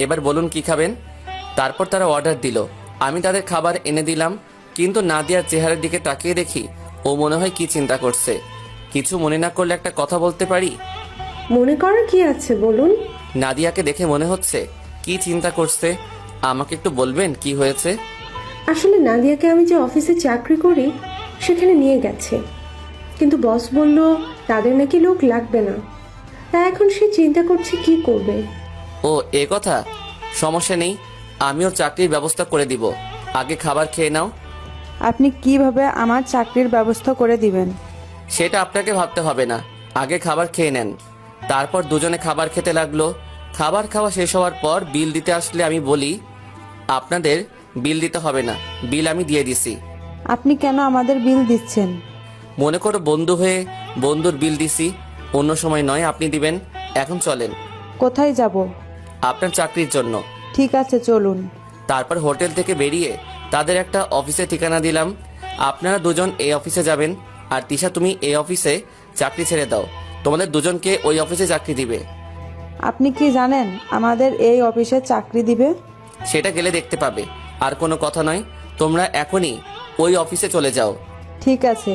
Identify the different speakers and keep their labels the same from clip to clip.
Speaker 1: এবার বলুন কি খাবেন। তারপর তারা অর্ডার দিল, আমি তাদের খাবার এনে দিলাম। কিন্তু নাদিয়ার চেহারার দিকে তাকিয়ে দেখি ও মনে হয় কি চিন্তা করছে। কিছু মনে না করলে একটা কথা বলতে পারি?
Speaker 2: মনে করার কি আছে বলুন।
Speaker 1: নাদিয়াকে দেখে মনে হচ্ছে কি চিন্তা করছে। আমাকে একটু বলবেন কি হয়েছে?
Speaker 2: আসলে নাদিয়াকে আমি যে অফিসে চাকরি করি সেখানে নিয়ে গেছে, কিন্তু বস বলল তাদের নাকি লোক লাগবে না। তাই এখন সে চিন্তা করছে কি করবে।
Speaker 1: ও এ কথা, সমস্যা নেই, আমিও চাকরির ব্যবস্থা করে দিব। আগে খাবার খেয়ে নাও।
Speaker 3: আপনি কিভাবে আমার চাকরির ব্যবস্থা করে দিবেন?
Speaker 1: সেটা আপনাকে ভাবতে হবে না, আগে খাবার খেয়ে নেন। তারপর দুজনে খাবার খেতে লাগলো। খাবার খাওয়া শেষ হওয়ার পর বিল দিতে আসলে আমি বলি, আপনাদের বিল দিতে হবে না, বিল আমি দিয়ে দিছি।
Speaker 3: আপনি কেন আমাদের বিল দিচ্ছেন?
Speaker 1: মনে করো বন্ধু হয়ে বন্ধুর বিল দিছি, অন্য সময় নয়, আপনি দিবেন। এখন চলেন।
Speaker 3: কোথায় যাব?
Speaker 1: আপনার চাকরির জন্য।
Speaker 3: ঠিক আছে, চলুন।
Speaker 1: তারপর হোটেল থেকে বেরিয়ে তাদের একটা অফিসে ঠিকানা দিলাম। আপনারা দুজন এই অফিসে যাবেন, আর তিশা তুমি এই অফিসে চাকরি ছেড়ে দাও, তোমাদের দুজনকে ওই অফিসে চাকরি দিবে।
Speaker 3: আপনি কি জানেন আমাদের এই অফিসে চাকরি দিবে?
Speaker 1: সেটা গেলে দেখতে পাবে, আর কোনো কথা নয়, তোমরা এখনই ওই অফিসে চলে যাও।
Speaker 3: ঠিক আছে।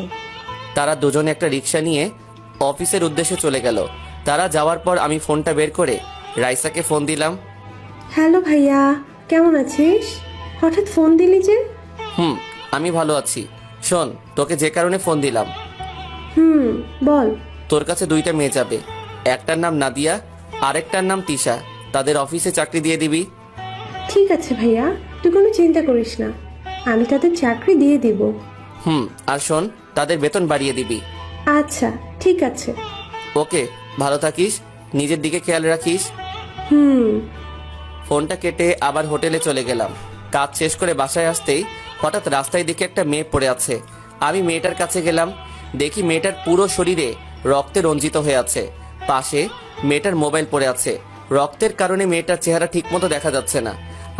Speaker 1: তারা দুজনে একটা রিক্সা নিয়ে অফিসের উদ্দেশ্যে চলে গেল। তারা যাওয়ার পর আমি ফোনটা বের করে রাইসাকে ফোন দিলাম।
Speaker 2: হ্যালো ভাইয়া, কেমন আছিস? হঠাৎ ফোন দিলি যে?
Speaker 1: আমি ভালো আছি। শোন, তোকে যে কারণে ফোন দিলাম,
Speaker 2: বল।
Speaker 1: তোর কাছে দুইটা মেয়ে যাবে, একটার নাম নাদিয়া, আরেকটার নাম তিশা। তাদের অফিসে চাকরি দিয়ে দিবি।
Speaker 2: ঠিক আছে ভাইয়া, তুই কোনো চিন্তা করিস না, আমি তাদের চাকরি দিয়ে দিব।
Speaker 1: আর শোন, তাদের বেতন বাড়িয়ে দিবি।
Speaker 2: আচ্ছা ঠিক আছে।
Speaker 1: ওকে, ভালো থাকিস, নিজের দিকে খেয়াল রাখিস। ফোনটা কেটে আবার হোটেলে চলে গেলাম। কাজ শেষ করে বাসায় আসতেই হঠাৎ রাস্তায় দিকে একটা মেয়ে পড়ে আছে। আমি মেয়েটার কাছে গেলাম, দেখি মেয়েটার পুরো শরীরে রক্তে রঞ্জিত হয়ে আছে। পাশে মেয়েটার মোবাইল পড়ে আছে। রক্তের কারণে মেয়েটার চেহারা ঠিকমতো দেখা যাচ্ছে না।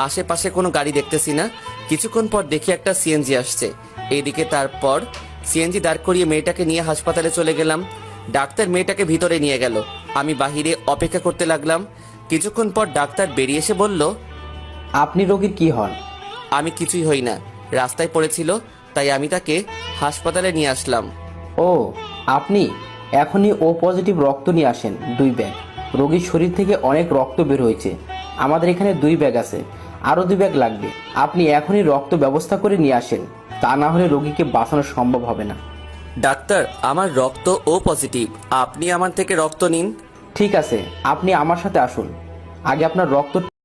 Speaker 1: আশেপাশে কোনো গাড়ি দেখতেছি না। কিছুক্ষণ পর দেখি একটা সিএনজি আসছে এইদিকে। তারপর সিএনজি দাঁড় করিয়ে মেয়েটাকে নিয়ে হাসপাতালে চলে গেলাম। ডাক্তার মেয়েটাকে ভিতরে নিয়ে গেল। আমি বাহিরে অপেক্ষা করতে লাগলাম। কিছুক্ষণ পর ডাক্তার বেরিয়ে এসে বলল,
Speaker 4: আপনি রোগীর কি হন?
Speaker 1: আমি কিছুই হই না, রাস্তায় পড়েছিল, তাই আমি তাকে হাসপাতালে নিয়ে আসলাম।
Speaker 4: ও, আপনি এখনই ও পজিটিভ রক্ত নিয়ে আসেন 2 ব্যাগ। রোগীর শরীর থেকে অনেক রক্ত বের হয়েছে, আমাদের এখানে 2 ব্যাগ আছে, আরও 2 ব্যাগ লাগবে। আপনি এখনই রক্ত ব্যবস্থা করে নিয়ে আসেন, তা না হলে রোগীকে বাঁচানো সম্ভব হবে না।
Speaker 1: ডাক্তার, আমার রক্ত ও পজিটিভ, আপনি আমার থেকে রক্ত নিন।
Speaker 4: ঠিক আছে, আপনি আমার সাথে আসুন, আগে আপনার রক্ত